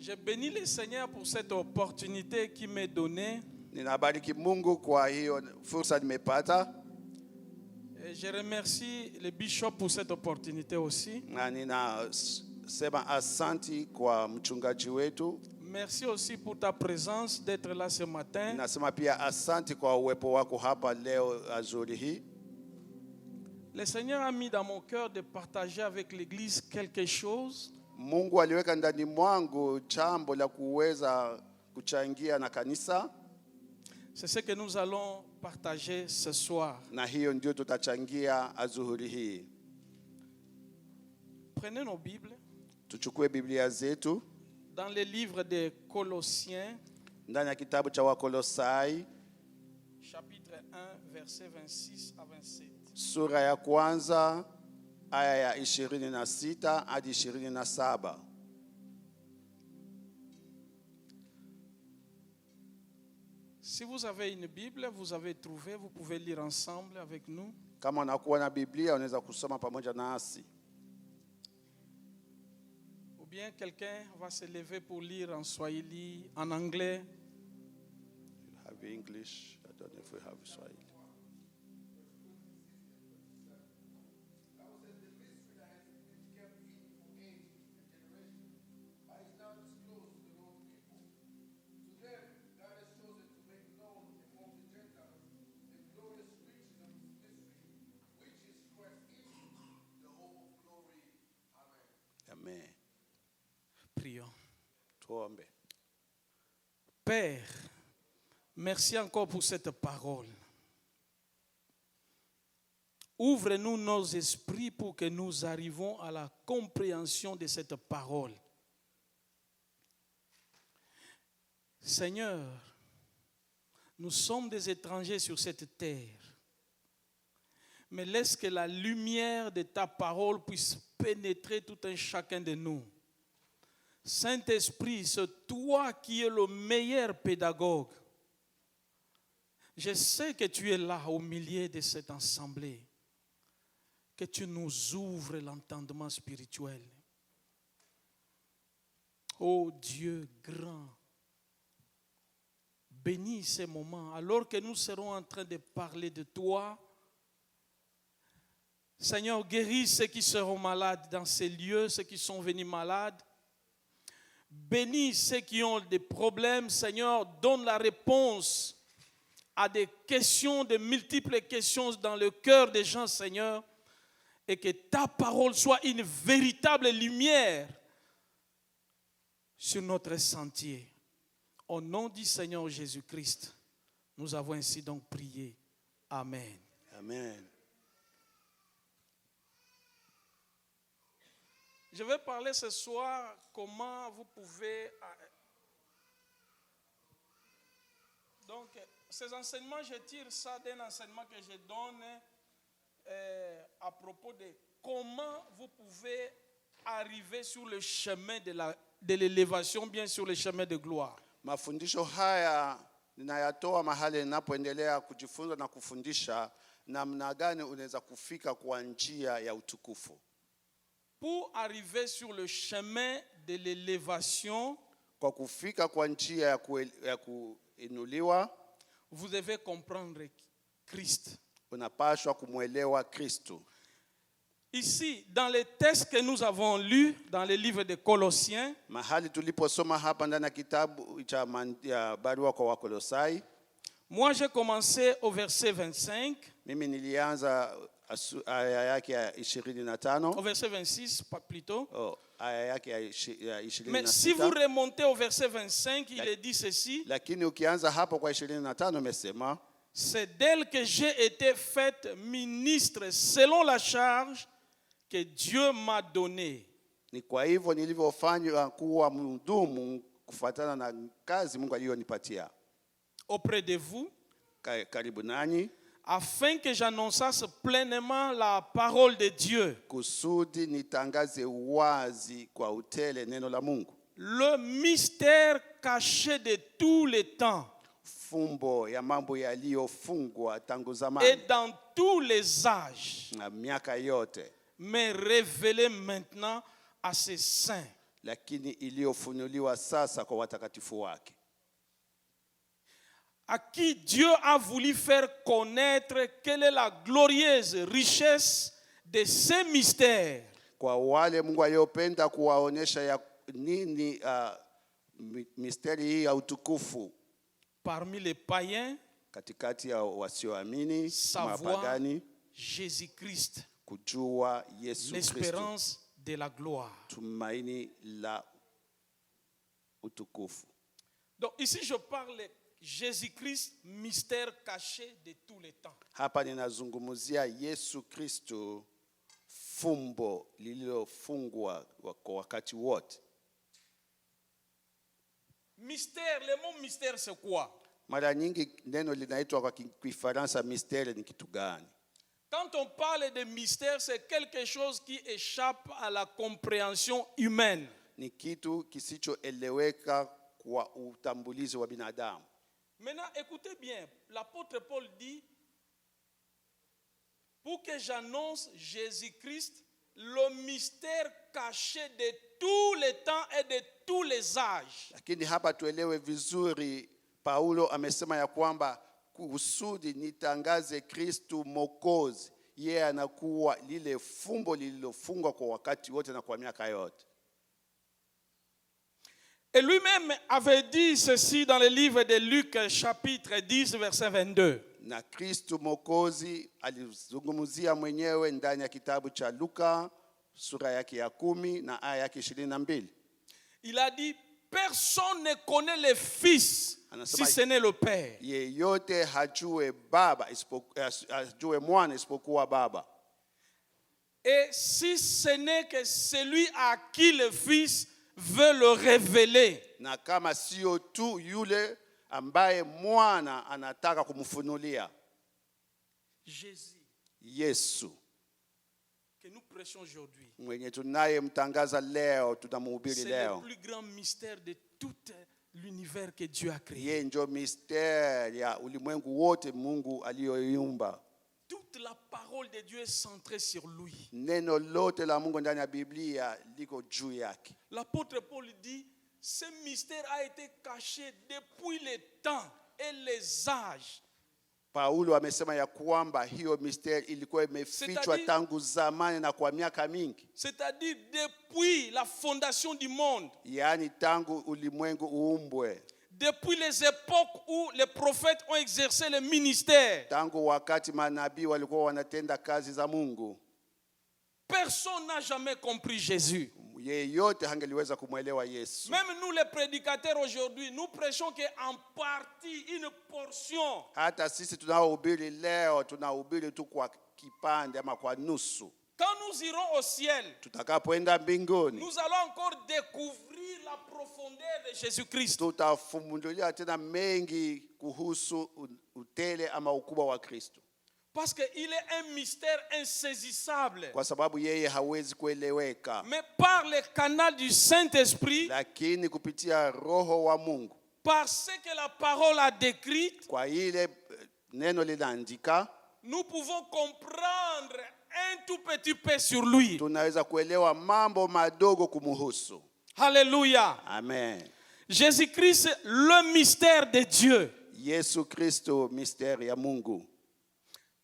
Je bénis le Seigneur pour cette opportunité qu'il m'est donnée. Ninabariki Mungu kwa hiyo fursa nimepata, Et je remercie le bishop pour cette opportunité aussi. na ninasema asanti kwa mchungaji wetu. Merci aussi pour ta présence d'être là ce matin. Ninasema pia asanti kwa uwepo wako hapa leo azuri hii. Le Seigneur a mis dans mon cœur de partager avec l'église quelque chose. Mungu aliweka ndani mwangu jambo la kuweza kuchangia na kanisa, C'est ce que nous allons partager ce soir. na hiyo ndio tutachangia azuhuri hii. Prenez nos Bibles Tuchukue Biblia zetu dans le livre des Colossiens, ndani ya kitabu cha Wakolosai chapitre 1, versets 26 à 27. sura ya kwanza aya ya 26 hadi 27. Si vous avez une Bible, vous avez trouvé, vous pouvez lire ensemble avec nous. Kama unakuwa na Biblia unaweza kusoma pamoja nasi, Ou bien quelqu'un va se lever pour lire en Swahili, en anglais. you have English, I don't know if we have Swahili. Amen. Prions. Tuombe. Père, merci encore pour cette parole. Ouvre-nous nos esprits pour que nous arrivions à la compréhension de cette parole. Seigneur, nous sommes des étrangers sur cette terre. Mais laisse que la lumière de ta parole puisse pénétrer tout un chacun de nous. Saint-Esprit, c'est toi qui es le meilleur pédagogue. Je sais que tu es là au milieu de cette assemblée. Que tu nous ouvres l'entendement spirituel. Ô Dieu grand, bénis ces moments alors que nous serons en train de parler de toi. Seigneur, guéris ceux qui seront malades dans ces lieux, ceux qui sont venus malades. Bénis ceux qui ont des problèmes, Seigneur, donne la réponse à des questions, de multiples questions dans le cœur des gens, Seigneur, et que ta parole soit une véritable lumière sur notre sentier. Au nom du Seigneur Jésus-Christ, nous avons ainsi donc prié. Amen. Amen. Je vais parler ce soir comment vous pouvez... Donc, ces enseignements, je tire ça d'un enseignement que je donne à propos de comment vous pouvez arriver sur le chemin de l'élévation, bien sur le chemin de gloire. Mafundisho haya ninayatoa mahali ninapoendelea kujifunza na kufundisha namna gani unaweza kufika kwa njia ya utukufu. Pour arriver sur le chemin de l'élévation, Kwa kufika kwa njia ya kuinuliwa, vous devez comprendre Christ. unapaswa kumwelewa Kristo. Ici, dans les textes que nous avons lus dans le livre de Colossiens, Mahali tuliposoma hapa ndani ya kitabu cha barua kwa Wakolosai, moi j'ai commencé au verset 25, mimi nilianza aya yake ya 25, au verset 26 plutôt. aya yake ya 26. Mais si vous remontez au verset 25, il est dit ceci: Lakini ukianza hapo kwa 25 imesema, c'est d'elle que j'ai été faite ministre selon la charge que Dieu m'a donnée. ni kwa hivyo nilivyofanywa kuwa mhudumu kufuatana na kazi Mungu aliyonipatia Auprès de vous, karibu nanyi, afin que j'annonçasse pleinement la parole de Dieu. kusudi nitangaze wazi kwa utele neno la Mungu, Le mystère caché de tous les temps fumbo ya mambo yaliyofungwa tangu et zamani dans tous les âges, na miaka yote, mais révélé maintenant à ses saints. lakini iliyofunuliwa sasa kwa watakatifu wake, à qui Dieu a voulu faire connaître quelle est la glorieuse richesse de ces mystères kwa wale Mungu aliyopenda kuwaonesha ya nini misteri hii ya utukufu parmi les païens, katikati ya wasioamini, savoir mapagani, Jésus-Christ, kujua Yesu Kristo, l'espérance de la gloire. tumaini la utukufu. Donc ici je parle Jésus-Christ, mystère caché de tous les temps. Hapa ninazungumzia Yesu Kristo, fumbo lililofungwa kwa wakati wote. Mystère, le mot mystère c'est quoi? Mara nyingi neno linaitwa kwa Kifaransa mystère ni kitu gani? Quand on parle de mystère, c'est quelque chose qui échappe à la compréhension humaine. Ni kitu kisichoeleweka kwa utambulizi wa binadamu. Maintenant, écoutez bien, l'apôtre Paul dit, pour que j'annonce Jésus-Christ, le mystère caché de tous les temps et de tous les âges. Lakini hapa tuelewe vizuri, Paulo amesema ya kwamba kusudi nitangaze Kristo Mwokozi, yeye anakuwa lile fumbo lililofungwa kwa wakati wote na kwa miaka yote. Et lui-même avait dit ceci dans le livre de Luc, chapitre 10, verset 22. Na Kristo Mwokozi alizungumzia mwenyewe ndani ya kitabu cha Luka sura yake ya 10 na aya yake 22. Il a dit, personne ne connaît le Fils si ce n'est le Père. Yeyote hajue Baba hajue Mwana isipokuwa Baba. Et si ce n'est que celui à qui le Fils veut le révéler. Na kama sio tu yule ambaye Mwana anataka kumfunulia. Jésus, Yesu que nous prêchons aujourd'hui, mwenye tunayemtangaza leo, tunamhubiri c'est leo, le plus grand mystère de tout l'univers que Dieu a créé. yeye ndio mystère ya ulimwengu wote Mungu aliyoiumba. Toute la parole de Dieu est centrée sur lui. Neno lote la Mungu ndani ya Biblia liko juu yake. L'apôtre Paul dit, ce mystère a été caché depuis les temps et les âges. Paulo amesema ya kwamba hiyo mystère ilikuwa imefichwa tangu zamani na kwa miaka mingi. C'est-à-dire depuis la fondation du monde. Yaani tangu ulimwengu uumbwe. Depuis les époques où les prophètes ont exercé le ministère. Tangu wakati manabii walikuwa wanatenda kazi za Mungu. Personne n'a jamais compris Jésus. Yeyote hangeliweza kumwelewa Yesu. Même nous les prédicateurs aujourd'hui, nous prêchons qu'en partie, une portion. Hata sisi tunaohubiri leo tunahubiri tu kwa kipande ama kwa nusu. Quand nous irons au ciel, tutakapoenda mbinguni, nous allons encore découvrir la profondeur de Jésus-Christ. Tutafundulia tena mengi kuhusu utele ama ukubwa wa Kristo. Parce qu'il est un mystère insaisissable. Kwa sababu yeye hawezi kueleweka. Mais par le canal du Saint-Esprit, lakini kupitia Roho wa Mungu, parce que la parole a décrite, kwa ile neno linaandika, nous pouvons comprendre un tout petit peu sur lui. Tunaweza kuelewa mambo madogo kumuhusu. Alléluia. Amen. Jésus-Christ, le mystère de Dieu. Yesu Kristo, mystère ya Mungu.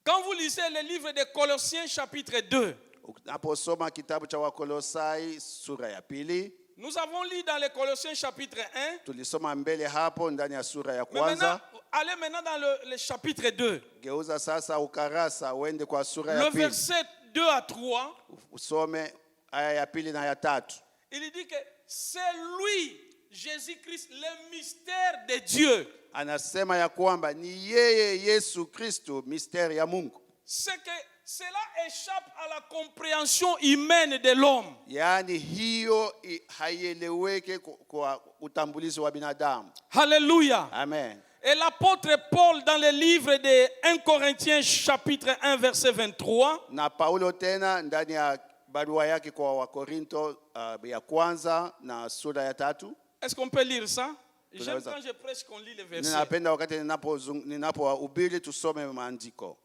Quand vous lisez le livre de Colossiens chapitre 2, unaposoma kitabu cha Wakolosai sura ya 2, nous avons lu dans le Colossiens chapitre 1. Tulisoma mbele hapo ndani ya sura ya kwanza. Allez maintenant dans le chapitre 2. Geuza sasa ukarasa uende kwa sura ya 2. Le verset 2 à 3. Usome aya ya 2 na ya 3. Il dit que c'est lui, Jésus-Christ, le mystère de Dieu. Anasema ya kwamba ni yeye Yesu Kristo, mystère ya Mungu. C'est que cela échappe à la compréhension humaine de l'homme. Yaani hiyo haieleweke kwa utambulizi wa binadamu. Alléluia. Amen. Et l'apôtre Paul dans le livre de 1 Corinthiens chapitre 1 verset 23. Na Paulo tena ndani ya barua yake kwa Wakorinto ya kwanza na sura ya 3. Est-ce qu'on peut lire ça? J'aime quand je prêche qu'on lit les versets. Ninapenda wakati ninapohubiri tusome maandiko.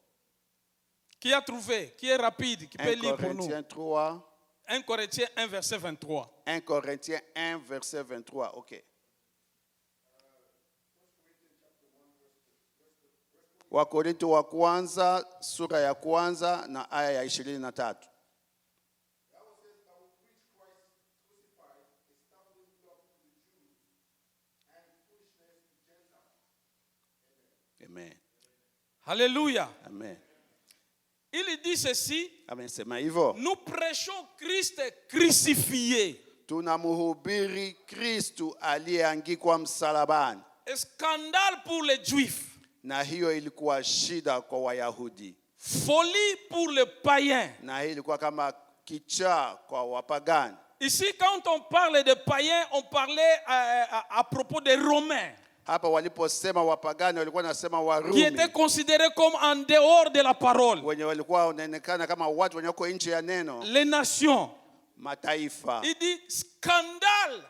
Qui a trouvé? Qui est rapide? Qui peut lire pour nous? Corinthiens 3. 1 Corinthiens 1, verset 23. 1 Corinthiens 1, verset 23. Ok. Wakorintho wa kwanza sura ya kwanza na aya ya 23. Amen. Alléluia. Amen. Il dit ceci. Amesema hivyo. Nous prêchons Christ crucifié. Tunamhubiri Kristu aliyeangikwa msalabani. Un scandale pour les Juifs. Na hiyo ilikuwa shida kwa Wayahudi. Folie pour les païens. Na hiyo ilikuwa kama kichaa kwa wapagani. Ici, quand on parle de païens, on parlait à propos des Romains. Hapa waliposema wapagani walikuwa nasema Qui Warumi. étaient considérés comme en dehors de la parole. Wenye walikuwa wanaonekana kama watu wenye wako nje ya neno. Les nations. Mataifa. Il dit scandale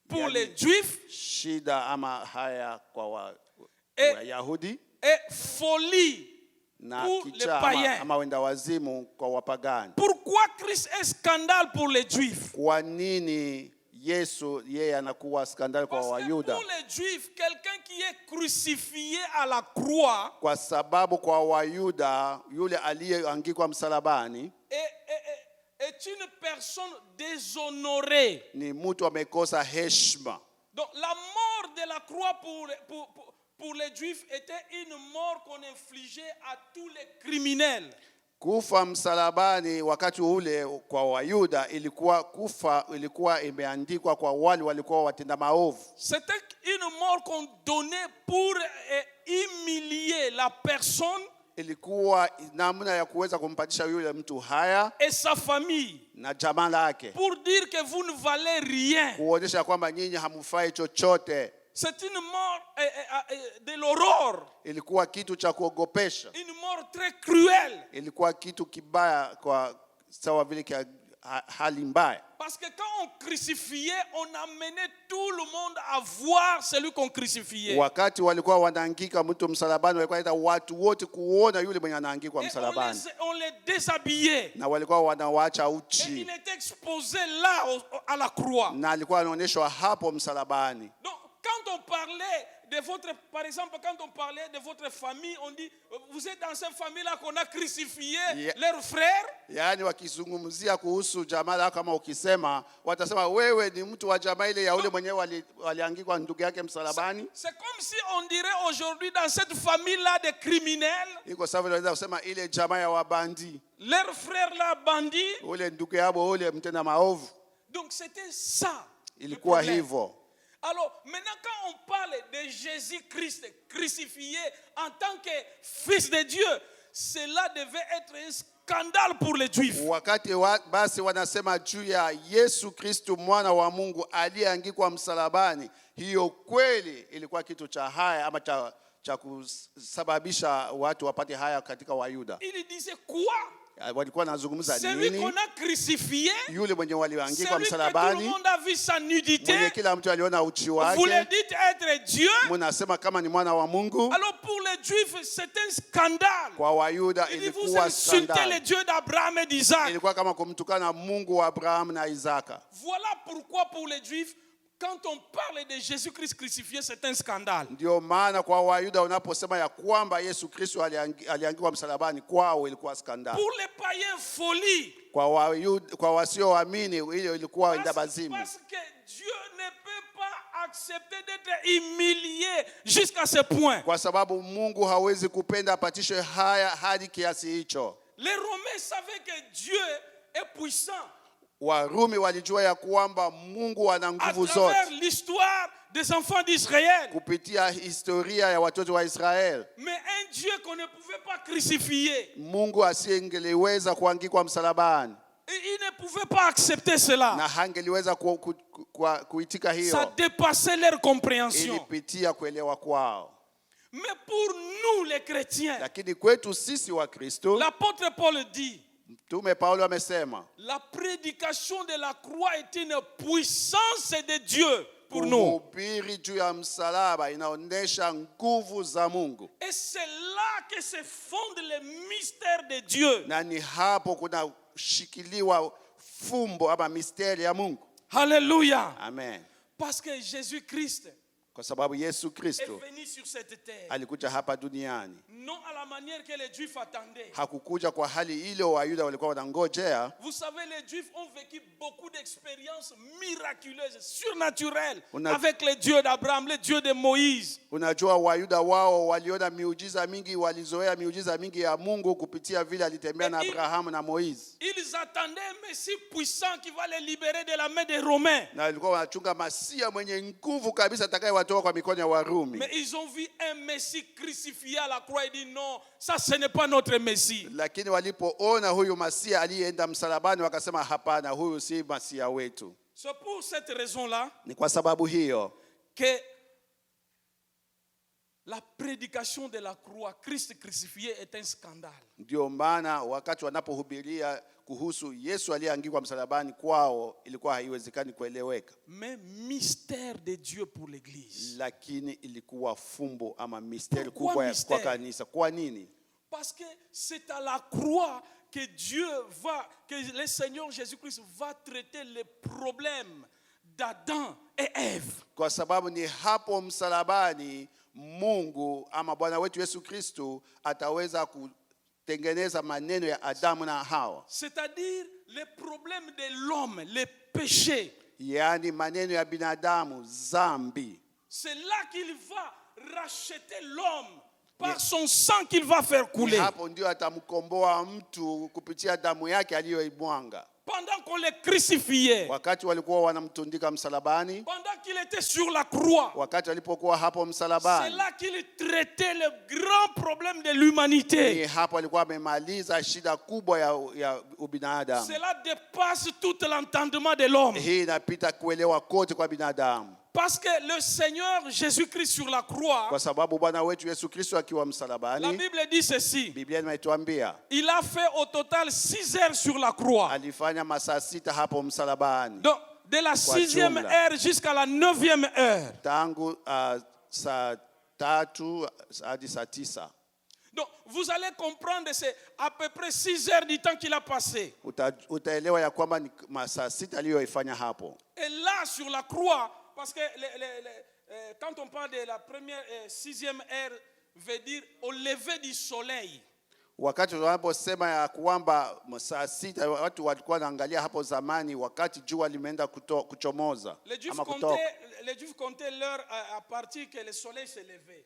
pour les Juifs. Shida ama haya kwa Wayahudi. Et folie na pour les kichaa païens. ama wenda wazimu kwa wapagani. Pourquoi Christ est scandale pour les Juifs? Kwa nini Yesu yeye anakuwa skandali kwa Parce que Wayuda? pour les Juifs, quelqu'un qui est crucifié à la croix Kwa sababu kwa Wayuda yule aliyeangikwa msalabani est une personne déshonorée. ni mtu amekosa heshima. Donc la mort de la croix pour les Juifs était une mort qu'on infligeait à tous les criminels. Kufa msalabani wakati ule kwa Wayuda ilikuwa imeandikwa kwa wale walikuwa watenda maovu. C'était une mort qu'on donnait pour humilier la personne Ilikuwa namna ya kuweza kumpatisha yule mtu haya et sa famille, na jamaa lake, pour dire que vous ne valez rien. kuonyesha kwamba nyinyi hamufai chochote. C'est une mort de l'horreur. Ilikuwa kitu cha kuogopesha. Une mort très cruelle. Ilikuwa kitu kibaya kwa sawa vile hali mbaya. Parce que quand on crucifiait, on amenait tout le monde à voir celui qu'on crucifiait. Wakati walikuwa wanaangika mtu msalabani, walikuwa wanaita watu wote kuona yule mwenye anaangikwa msalabani. On les déshabillait. Na walikuwa wanawaacha Et uchi. il était exposé là à la croix. Na alikuwa anaonyeshwa hapo msalabani. Donc quand on parlait de votre, par exemple, quand on parlait de votre famille, on dit, vous êtes dans cette famille-là qu'on a crucifié leurs frères. Yaani wakizungumzia kuhusu jamaa lako, kama ukisema watasema wewe ni mtu wa jamaa ile ya ule mwenyewe waliangikwa ndugu yake msalabani. C'est comme si on dirait aujourd'hui dans cette famille-là des criminels. Iko sawa, wanaweza kusema ile jamaa ya wabandi. Leurs frères là bandits. Ule ndugu yao ule mtenda maovu. Donc c'était ça. Ilikuwa hivyo. Alors, maintenant, quand on parle de Jésus-Christ crucifié en tant que Fils de Dieu, cela devait être un scandale pour les Juifs. Wakati basi wanasema juu ya Yesu Kristo mwana wa Mungu aliyeangikwa msalabani, hiyo kweli ilikuwa kitu cha haya ama cha kusababisha watu wapate haya katika Wayuda. Il disait quoi? Walikuwa nazungumza celui nini? qu'on a crucifié, Yule mwenye waliangikwa celui que tout le msalabani, monde a vu sa nudité, mwenye kila mtu aliona uchi vous le wake. dites être Dieu. Mnasema kama ni mwana wa Mungu. Alors pour les Juifs, c'est un scandale. Kwa Wayuda Il dit, vous ilikuwa insultez le skandali. Dieu d'Abraham et d'Isaac. Ilikuwa kama kumtukana Mungu wa Abraham na Isaka. Voilà pourquoi pour les Juifs, quand on parle de Jésus-Christ crucifié, c'est un scandale. Ndio maana kwa Wayuda unaposema ya kwamba Yesu Kristo aliangikwa msalabani, kwao ilikuwa skandali. Pour les païens, folie. Kwa Wayuda, kwa wasioamini ile ilikuwa ndabazimu. Parce que Dieu ne peut pas accepter d'être humilié jusqu'à ce point. Kwa sababu Mungu hawezi kupenda apatishe haya hadi kiasi hicho. Les Romains savaient que Dieu est puissant. Warumi walijua ya kwamba Mungu ana nguvu À zote. travers l'histoire des enfants d'Israël. Kupitia historia ya watoto wa Israeli. Mais un Dieu qu'on ne pouvait pas crucifier. Mungu asingeliweza kuangikwa msalabani. Il ne pouvait pas accepter cela. Na hangeliweza kuitika hiyo. Ça dépassait leur compréhension. Ilipitia kuelewa kwao. Mais pour nous les chrétiens, Lakini kwetu sisi wa Kristo, l'apôtre Paul dit, Mtume Paulo amesema, la prédication de la croix est une puissance de Dieu pour nous. Kuhubiri juu ya msalaba inaonyesha nguvu za Mungu. Et c'est là que se fonde le mystère de Dieu. Na ni hapo kuna shikiliwa fumbo ama misteri ya Mungu. Alléluia. Amen. Parce que Jésus-Christ Kwa sababu Yesu est Kristo venu sur cette terre. alikuja hapa duniani. Non à la manière que les Juifs attendaient. Hakukuja kwa hali ile Wayuda walikuwa wanangojea. Vous savez, les Juifs ont vécu beaucoup d'expériences miraculeuses, surnaturelles, On a- avec les dieux d'Abraham, les dieux de Moïse. Unajua Wayuda wao waliona miujiza mingi, walizoea miujiza mingi ya Mungu kupitia vile alitembea na Abrahamu na Moizi. Ils attendaient un Messie puissant qui va les libérer de la main des Romains. Na walikuwa wanachunga Masia mwenye nguvu kabisa atakayewatoa kwa mikono ya Warumi. Mais ils ont vu un Messie crucifié à la croix et dit non, ça ce n'est pas notre Messie. Lakini walipoona huyu Masia aliyeenda msalabani wakasema hapana, huyu si Masia wetu. C'est pour cette raison-là Ni kwa sababu hiyo que la prédication de la croix, Christ crucifié, est un scandale. ndio maana wakati wanapohubiria kuhusu Yesu aliyeangikwa msalabani kwao ilikuwa haiwezekani kueleweka. Mais mystère de Dieu pour l'Église. Lakini ilikuwa fumbo ama misteri Pourquoi kubwa mystère? kwa kanisa. Kwa nini? Parce que c'est à la croix que que le Seigneur Jésus-Christ va traiter les problèmes d'Adam et Ève. Kwa sababu ni hapo msalabani Mungu ama Bwana wetu Yesu Kristo ataweza kutengeneza maneno ya Adamu na Hawa. C'est-à-dire les problèmes de l'homme, les péchés. Yaani maneno ya binadamu, zambi. C'est là qu'il va racheter l'homme par son sang qu'il va faire couler. Hapo ndio atamkomboa mtu kupitia damu yake aliyoimwanga. Pendant qu'on le crucifiait, Wakati walikuwa wanamtundika msalabani, pendant qu'il était sur la croix, wakati walipokuwa hapo c'est msalabani, là qu'il traitait le grand problème de l'humanité. ni hapo alikuwa amemaliza shida kubwa ya ubinadamu. Cela dépasse tout l'entendement de l'homme. Hii inapita kuelewa kote kwa binadamu. Parce que le Seigneur Jésus-Christ sur la croix, Kwa sababu Bwana wetu Yesu Kristo akiwa la msalabani, Bible dit ceci. Biblia imetuambia Il a fait au total 6 heures sur la croix. alifanya masaa 6 hapo msalabani. Donc, de la 6e jumla. heure jusqu'à la 9e heure. Tangu saa 3 hadi saa 9. Donc, vous allez comprendre, c'est à peu près 6 heures du temps qu'il a passé. Utaelewa ya kwamba ni masaa 6 aliyoifanya hapo. Et là, sur la croix, parce que quand on parle de la première 6e heure, veut dire au lever du soleil. Wakati wanaposema ya kwamba saa 6 watu walikuwa wanaangalia hapo zamani wakati jua limeenda kuchomoza ama kutoka. Les Juifs comptaient l'heure à partir que le soleil se levait.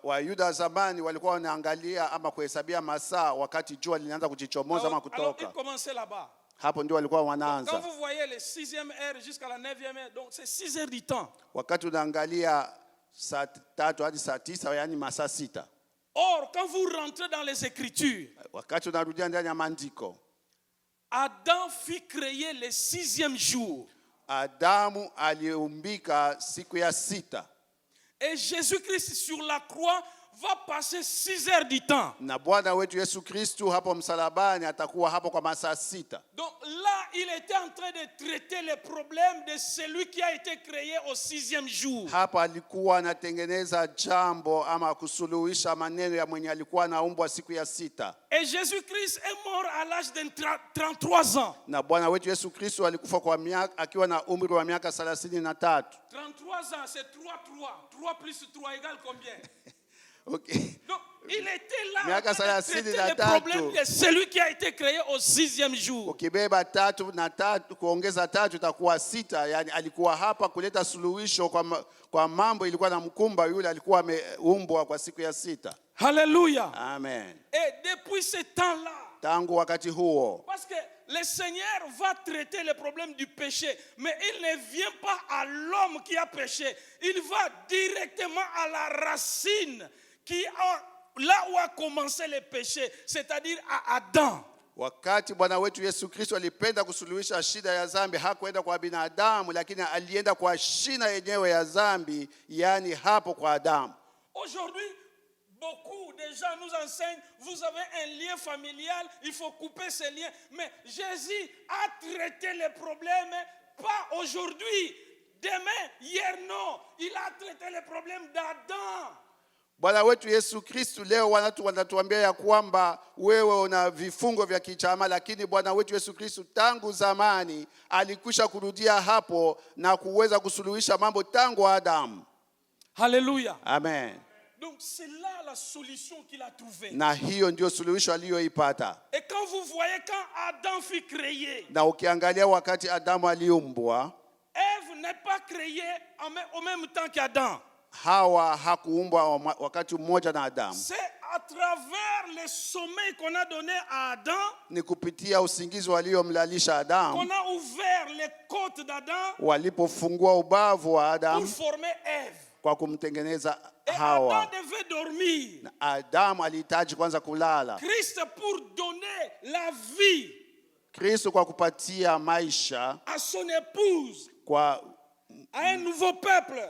Wayuda zamani walikuwa wanaangalia ama kuhesabia masaa wakati jua linaanza kujichomoza ama Alors, kutoka. ils commençaient là-bas. Hapo ndio walikuwa Quand wanaanza. vous voyez les 6e heure jusqu'à la 9e heure, donc c'est 6 heures du temps. Wakati unaangalia saa 3 hadi saa 9, yani masaa 6. Or, quand vous rentrez dans les Écritures, Wakati unarudia ndani ya maandiko, Adam fut créé le 6e jour. Adamu aliumbika siku ya 6. Et Jésus-Christ sur la croix va passer 6 heures du temps. Na Bwana wetu Yesu Kristo hapo msalabani atakuwa hapo kwa masaa 6. Donc là, il était en train de traiter les problèmes de celui qui a été créé au 6e jour. Hapa alikuwa anatengeneza jambo ama kusuluhisha maneno ya mwenye alikuwa anaumbwa siku ya 6. Et Jésus-Christ est mort à l'âge de 33 ans. Na Bwana wetu Yesu Kristo alikufa kwa akiwa na umri wa miaka 33. 33 ans, c'est 3. 3 plus 3 égale combien? Okay. Donc, il était là Miaka en train de traiter les 33. problèmes de celui qui a été créé au 6e jour. Ukibeba 3 na 3 kuongeza 3 itakuwa 6, yani alikuwa hapa kuleta suluhisho kwa mambo ilikuwa na mkumba yule alikuwa ameumbwa kwa siku ya 6. Alléluia. Amen. Et depuis ce temps-là, Tangu wakati huo, parce que le Seigneur va traiter les problèmes du péché, mais il ne vient pas à l'homme qui a péché. Il va directement à la racine là où a commencé le péché, c'est-à-dire à Adam. wakati Bwana wetu Yesu Kristo alipenda kusuluhisha shida ya dhambi, hakuenda kwa binadamu, lakini alienda kwa shina yenyewe ya dhambi, yani hapo kwa Adamu. Aujourd'hui, beaucoup de gens nous enseignent, vous avez un lien familial, il faut couper ce lien. Mais Jésus a traité les problèmes, pas aujourd'hui, demain, hier, non. Il a traité les problèmes d'Adam. Bwana wetu Yesu Kristu leo wanatuambia ya kwamba wewe una vifungo vya kichama, lakini Bwana wetu Yesu Kristu tangu zamani alikwisha kurudia hapo na kuweza kusuluhisha mambo tangu Adamu. Alléluia. Amen. Donc c'est là la solution qu'il a trouvée. Na hiyo ndio suluhisho aliyoipata. Et quand vous voyez quand Adam fut créé, Na ukiangalia wakati Adamu aliumbwa, Ève n'est pas créée au même temps qu'Adam. Hawa hakuumbwa wakati mmoja na Adamu. C'est à travers le sommeil qu'on a donné à Adam, Ni kupitia usingizi waliomlalisha Adamu, qu'on a ouvert les côtes d'Adam walipofungua ubavu wa pour Adamu former Ève. kwa kumtengeneza Et Hawa. Adam devait dormir. Adamu alihitaji kwanza kulala. Christ pour donner la vie Kristo kwa kupatia maisha à son épouse, kwa à un nouveau peuple.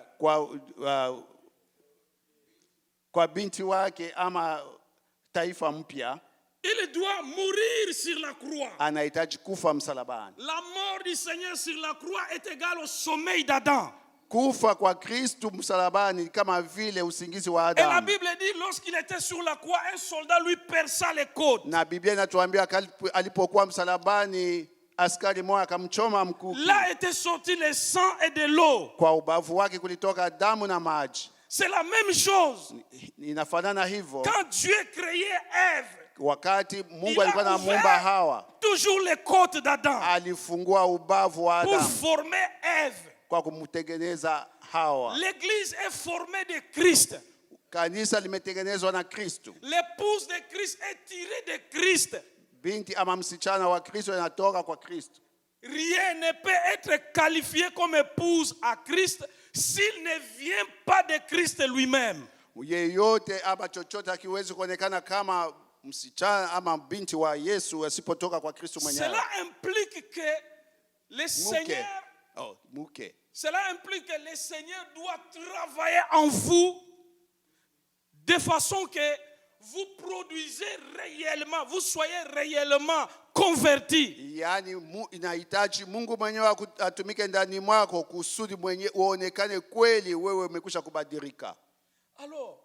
Kwa binti wake ama taifa mpya, Il doit mourir sur la croix. anahitaji kufa msalabani. La mort du Seigneur sur la croix est égale au sommeil d'Adam. Kufa kwa Kristo msalabani kama vile usingizi wa Et la Adamu. Bible dit, lorsqu'il était sur la croix, un soldat lui perça les côtes. Na Biblia inatuambia alipokuwa msalabani, askari mmoja akamchoma mkuki. Là était sorti le sang et de l'eau. Kwa ubavu wake kulitoka damu na maji. C'est la même chose. Inafanana hivyo. Quand Dieu créait Ève, Wakati Mungu il alikuwa a anamuumba Hawa, ouvert toujours les côtes d'Adam alifungua ubavu wa pour Adamu former Ève. kwa kumtengeneza Hawa. L'église est formée de Christ. Kanisa limetengenezwa na Kristo. L'épouse de Christ est tirée de Christ. Binti ama msichana wa Kristo anatoka kwa Kristo. Rien ne peut être qualifié comme épouse à Christ s'il ne vient pas de Christ lui-même. Yeyote ama chochote hakiwezi kuonekana kama msichana ama binti wa Yesu asipotoka kwa Kristo mwenyewe. Cela implique que le Seigneur, cela implique que le Seigneur doit travailler en vous de façon que vous produisez réellement, vous soyez réellement convertis. Yani inahitaji Mungu mwenyewe atumike ndani mwako kusudi mwenyewe uonekane kweli wewe umekwisha kubadilika. Alors,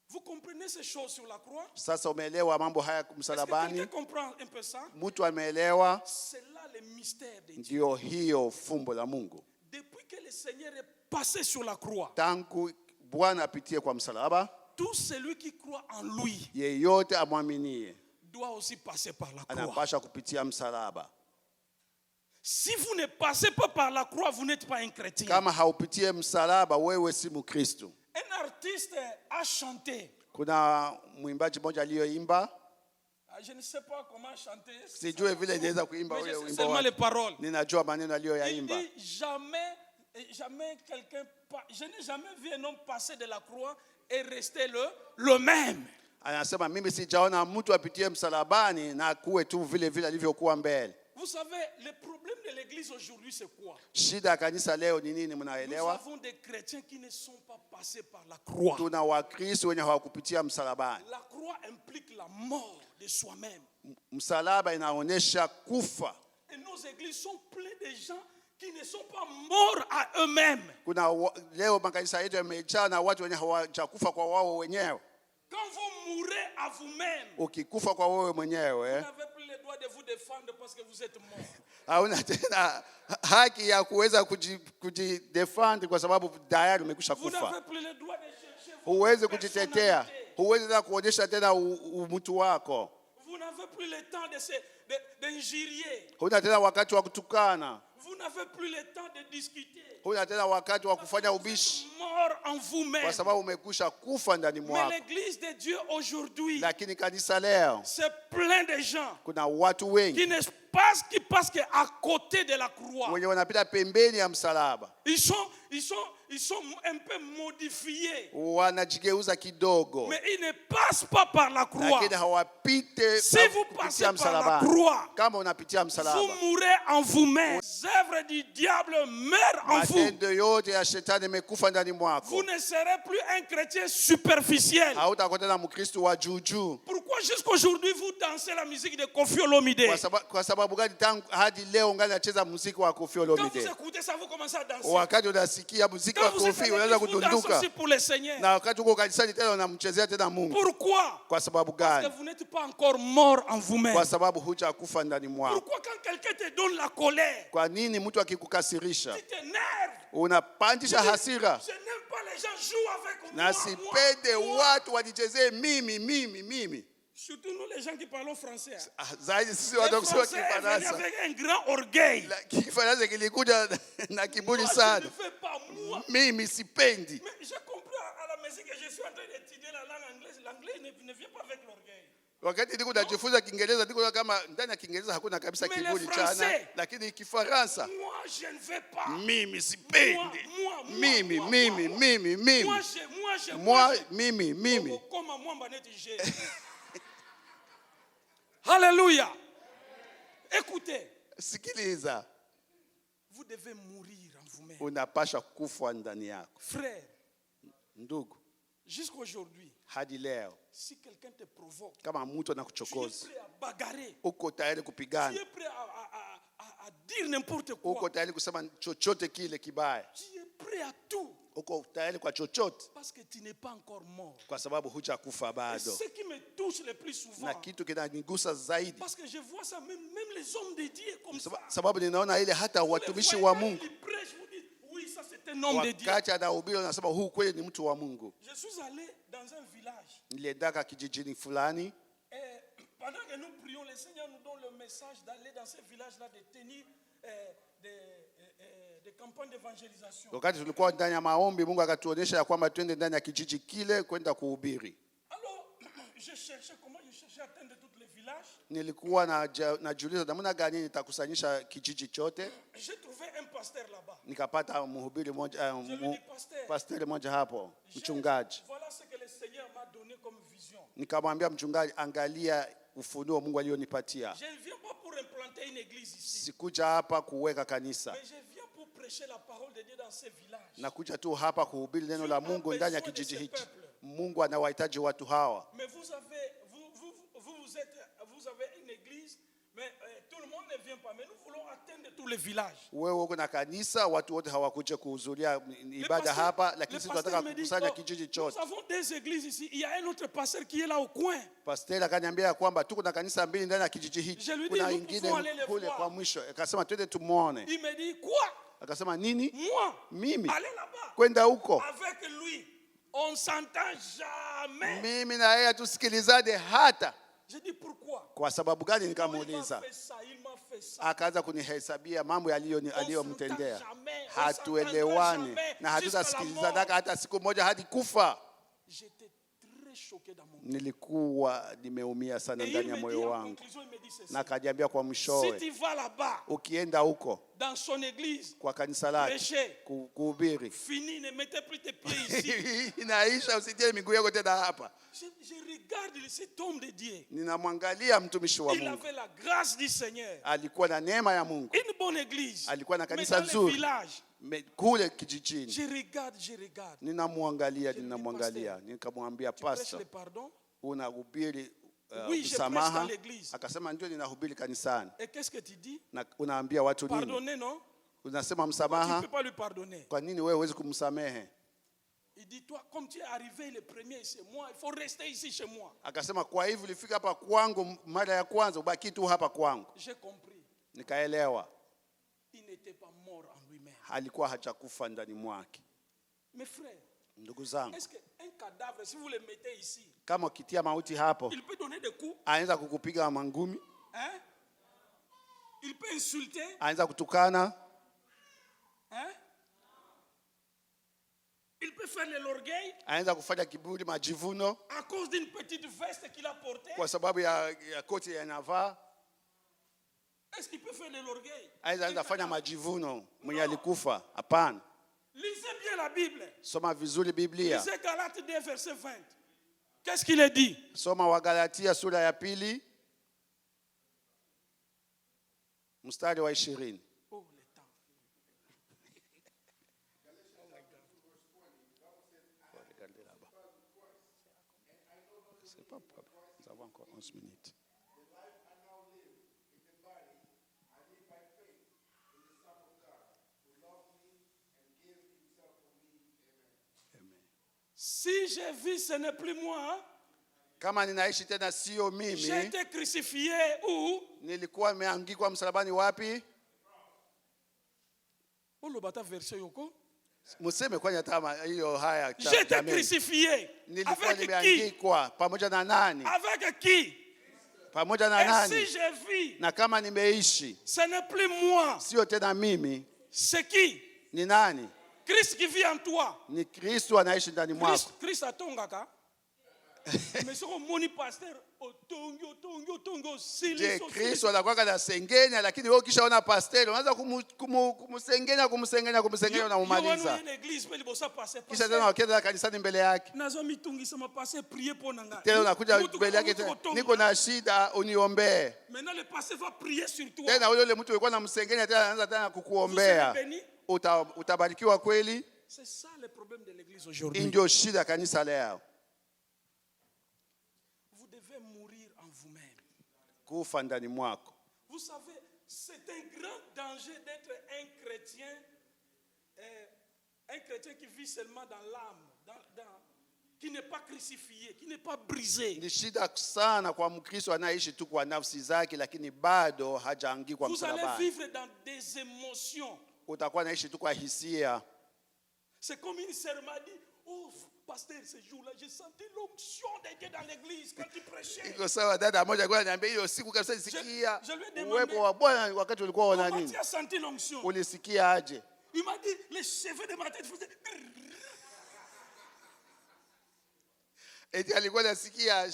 vous comprenez ces choses sur la croix? Sasa umeelewa mambo haya msalabani? Est-ce que quelqu'un comprend un peu ça? Mtu ameelewa? C'est là le mystère de Dieu. Ndio hiyo fumbo la Mungu. Depuis que le Seigneur est passé sur la croix, Tangu Bwana apitie kwa msalaba, tout celui qui croit en lui yeyote amwaminie doit aussi passer par la croix. anapasha kupitia msalaba. Si vous ne passez pas par la croix, vous n'êtes pas un chrétien. Kama haupitie msalaba, wewe si Mkristo. Un artiste a chanté. Kuna mwimbaji mmoja aliyoimba, Je ne sais pas comment chanter. sijue vile inaweza kuimba Mais ule je sais wimbo seulement wake. les paroles. Ninajua maneno Il aliyoyaimba. dit jamais quelqu'un, je n'ai jamais vu un homme passer de la croix et rester le même. Anasema mimi sijaona mtu apitie msalabani na kuwe tu vile vile alivyokuwa mbele. Vous savez, le problème de l'église aujourd'hui, c'est quoi? Shida ya kanisa leo ni nini Nous mnaelewa? avons des chrétiens qui ne sont pas passés par la croix. Tuna Wakristo wenye hawakupitia msalabani. La croix implique la mort de soi-même. Msalaba inaonyesha kufa. Et nos églises sont pleines de gens qui ne sont pas morts à eux-mêmes. Leo makanisa yetu yamejaa na watu wenye hawajakufa kwa wao wenyewe. Quand vous mourrez à vous-même, Ukikufa kwa wewe vous mwenyewe, n'avez plus le droit de vous défendre parce que vous êtes mort. hauna tena haki ya kuweza kujidefend kwa sababu tayari umekwisha Vous kufa. n'avez plus le droit de chercher Huwezi votre kujitetea, personnalité. huwezi tena kuonyesha tena mtu wako. Vous n'avez plus le temps d'injurier. Huna tena wakati wa kutukana, Vous n'avez plus le temps de discuter. huna tena wakati wa kufanya Vous êtes ubishi mort en vous-même. kwa sababu umekwisha kufa ndani Mais mwako. l'église de Dieu aujourd'hui, Lakini kanisa leo c'est plein de gens kuna watu wengi qui passent qu'à côté de la croix. wenye wanapita pembeni ya msalaba, Ils sont un peu modifiés. wanajigeuza kidogo, Mais ils ne passent pas par la croix. lakini hawapite Si vous passez kupitia par la msalaba. croix, Kama unapitia vous msalaba, mourrez en vous-même. Les œuvres du diable meurent en vous. matendo yote ya shetani imekufa ndani mwako. Vous ne serez plus un chrétien superficiel. Hautakuwa tena Mkristo wa juujuu. Pourquoi jusqu'aujourd'hui vous dansez la musique de Koffi Olomide? Kwa sababu gani tangu hadi leo ungali nacheza muziki wa Koffi Quand vous Olomide? écoutez ça, vous commencez à danser. wakati unasikia muziki Quand wa vous êtes kofi à unaanza l'église, vous dansez kudunduka, aussi pour le Seigneur. na wakati uko kanisani tena unamchezea tena Mungu. Pourquoi? Kwa sababu Parce que gani? vous n'êtes pas encore mort en vous-même. Kwa sababu hujakufa ndani mwako. Pourquoi quand quelqu'un te donne la colère, Kwa nini mtu akikukasirisha tu t'énerves? unapandisha hasira? Je n'aime pas les gens jouent avec Na moi. sipende watu wanichezee mimi. Surtout nous les gens qui parlons français. Zaidi sisi Les watu kusema Français est venu Kifaransa. avec un grand orgueil. Kifaransa kilikuja na kiburi Moi, je sana. ne fais pas moi. Mimi sipendi. Mais j'ai compris à la musique que je suis en train d'étudier la langue anglaise. L'anglais ne vient pas avec l'orgueil. Wakati niko najifunza Kiingereza niko kama ndani ya Kiingereza hakuna kabisa Mais kiburi les chana, Français, lakini Kifaransa Moi, je ne vais pas. mimi sipendi. Moi, Mimi. Moi, Mimi. Comme moi, Manette, Alléluia. Écoutez, Sikiliza, vous devez mourir en vous-même. unapasha kufa ndani yako. Frère, Ndugu, jusqu'aujourd'hui, hadi leo si quelqu'un te provoque, kama mtu tu es anakuchokoza, prêt à bagarrer, uko tayari tu kupigana, es prêt à dire n'importe quoi, uko tayari kusema chochote kile kibaya, tu es prêt à tout, uko tayari kwa chochote, parce que tu n'es pas encore mort. kwa sababu hujakufa Et bado. ce qui me touche le plus souvent, Na kitu kinanigusa zaidi, parce que je vois ça, même les hommes de Dieu comme ça. sababu ninaona ile hata Vous les watumishi voyez wa quand Mungu ils prêchent, vous dites, oui, ça c'est un homme de Dieu. wakati anahubiri anasema huu kweli ni mtu wa Mungu. Je suis allé dans un village. Niliendaka kijijini fulani, Et pendant que nous prions, le Seigneur nous donne le message d'aller dans ce village-là, de tenir des campagnes d'évangélisation. wakati tulikuwa ndani ya maombi, Mungu akatuonyesha ya kwamba twende ndani ya kijiji kile kwenda kuhubiri. Alors, je cherchais comment je cherchais à atteindre tous les villages. Nilikuwa najiuliza namna gani nitakusanyisha kijiji chote. J'ai trouvé un pasteur là-bas. Nikapata mhubiri mmoja, Je lui dis, pasteur, pastori mmoja hapo, mchungaji. voilà ce que le Seigneur m'a donné comme vision. Nikamwambia mchungaji, angalia ufunuo Mungu alionipatia. Je ne viens pas pour implanter une église ici, Sikuja hapa kuweka kanisa, mais je viens pour prêcher la parole de Dieu dans ces villages. nakuja tu hapa kuhubiri neno la Mungu ndani ya kijiji hiki. Mungu anawahitaji watu hawa. Mais vous avez une église, mais tout le monde ne vient pas. Mais nous voulons atteindre tous les villages. Wewe uko na kanisa, watu wote hawakuja kuhudhuria ibada hapa, lakini sisi tunataka kukusanya kijiji nous chote. avons des églises ici. Il y a un autre pasteur qui est là au coin. Pastor akaniambia kwamba tuko na kanisa mbili ndani ya kijiji hiki. Je lui dis, Kuna nous ingine pouvons aller les kule voir. kwa mwisho. Akasema twende tumuone. Il me dit, quoi? Akasema nini? Moi, Mimi allez là-bas. kwenda huko. Avec lui, on ne s'entend jamais. Mimi na yeye tusikilizane hata. Je dis, pourquoi? Kwa sababu gani? Il m'a Nikamuuliza. fait ça, il m'a fait ça. Akaanza kunihesabia mambo aliyomtendea. s'entend jamais, on Hatuelewani s'entendra jamais na hatutasikilizana jusqu'à la hata siku moja hadi kufa. J'étais très choqué dans mon cœur. Nilikuwa nimeumia sana Et ndani il ya me dit moyo en wangu, conclusion, il me dit ceci. na akajiambia kwa Si mwishowe, tu vas là-bas, ukienda huko dans son église, kwa kanisa lake prêcher, kuhubiri, fini, ne mettez plus tes pieds ici. inaisha, usitie miguu yako tena hapa. Je regarde cet homme de Dieu. Ninamwangalia mtumishi wa Il Mungu, avait la grâce du Seigneur. alikuwa na neema ya Mungu, Une bonne église. alikuwa na Mais kanisa dans les nzuri villages, kule kijijini. je regarde. Ninamwangalia, Je lui dis, nikamwambia Tu prêches pastor, le pardon? unahubiri Oui, je prêche msamaha? dans l'église. Akasema ndio, ninahubiri kanisani. Et qu'est-ce que tu dis? Na unaambia watu nini? Pardonner, non? Unasema Tu ne msamaha? peux pas lui pardonner. Kwa nini wewe huwezi kumsamehe? Il dit, toi, comme tu es arrivé le premier chez moi, il faut rester ici chez moi. Akasema kwa hivyo ulifika hapa kwangu mara ya kwanza, ubaki tu hapa kwangu. J'ai compris. Nikaelewa Il n'était pas mort en lui-même. alikuwa hajakufa ndani mwake. Mes frères, Ndugu zangu, est-ce qu'un cadavre, si vous le mettez ici, kama ukitia mauti hapo, il peut donner des coups? anaweza kukupiga mangumi, Hein? Il peut insulter? anaweza kutukana, Hein? Il peut faire de l'orgueil anaweza kufanya kiburi, majivuno à cause d'une petite veste qu'il a portée. kwa sababu ya koti yanavaa. Est-ce qu'il peut faire de l'orgueil? Anaweza fanya majivuno mwenye alikufa? Hapana. Lisez bien la Bible. Soma vizuri Biblia. Lisez Galates 2, verset 20. Qu'est-ce qu'il est dit? Soma Wagalatia sura ya 2 mstari wa 20. Oh, le temps. C'est pas problème. Nous avons encore 11 minutes. Si je vis, ce n'est plus moi. Kama ninaishi tena sio J'ai mimi, été crucifié où? nilikuwa nimeangikwa msalabani wapi? Olobata version yoko. Museme kwani tama hiyo haya. J'ai été crucifié. Nilikuwa Avec qui? nimeangikwa pamoja na nani? Avec qui? Pamoja na Et nani? si je vis, Na kama nimeishi ce n'est plus moi. sio tena mimi, C'est qui? ni nani? Christ qui vit en toi. Ni Kristo anaishi ndani mwako. Christ atongaka. Mais ce qu'on moni pasteur otongo Je, Kristo anakuwa na sengenya, lakini wewe ukishaona pastor unaanza kumsengenya unamumaliza. Kisha tena ukienda kanisani mbele yake. Tena unakuja mbele yake tena, niko na shida uniombee. Tena yule mtu alikuwa anamsengenya tena anaanza tena kukuombea. Utabarikiwa kweli? C'est ça le problème de l'église aujourd'hui. Ndio shida kanisa leo. Vous devez mourir en vous-même. Kufa ndani mwako. Vous savez, c'est un grand danger d'être un chrétien qui vit seulement dans l'âme, qui n'est pas crucifié, qui n'est pas brisé. Ni shida sana kwa Mkristo anaishi tu kwa nafsi zake lakini bado hajaangikwa msalabani. Vous allez vivre dans des émotions. Utakuwa naishi tu kwa hisia. C'est comme une sœur m'a dit, oh pasteur, ce jour-là, j'ai senti l'onction de Dieu dans l'église quand il prêchait. Iko sawa, dada moja kwa niambia hiyo siku kabisa nisikia uwepo wa Bwana wakati ulikuwa unaona nini? Comment tu as senti l'onction? Ulisikia aje? Il m'a dit, les cheveux de ma tête faisaient. Eti alikuwa nasikia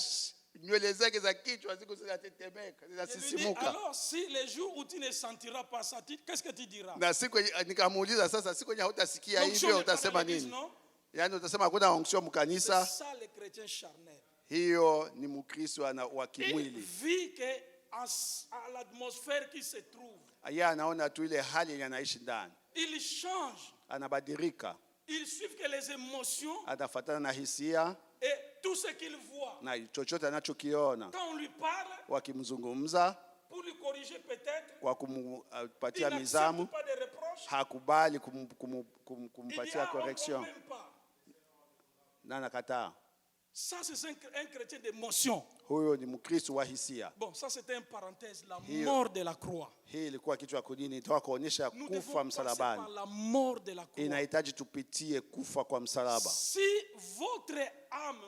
nywele zake za kichwa ziko zinatetemeka, zinasisimuka. Alors si les jours où tu ne sentiras pas ça, qu'est-ce que tu diras? Na siku nikamuuliza sasa, siku yenye hutasikia hivyo utasema nini? Yaani utasema hakuna onction mkanisa. C'est ça les chrétiens charnels. Hiyo ni Mkristo wa kimwili. Vit que à l'atmosphère qui se trouve. Yeye anaona tu ile hali yenye anaishi ndani. Il change. Anabadilika. Il suit que les émotions. Anafuatana na hisia. Et tout ce qu'il voit. Na chochote anachokiona. Quand on lui parle. Wakimzungumza. Pour lui corriger peut-être. Kwa kumpatia mizamu. Hakubali kumpatia correction. Na nakataa. Ça c'est un chrétien d'émotion. Huyo ni Mkristo wa hisia. Bon, ça c'était une parenthèse, la mort de la croix. Hii ilikuwa kichwa kudini, itoa kuonyesha kufa msalabani. La mort de la croix. Inahitaji tupitie kufa kwa msalaba. Si votre âme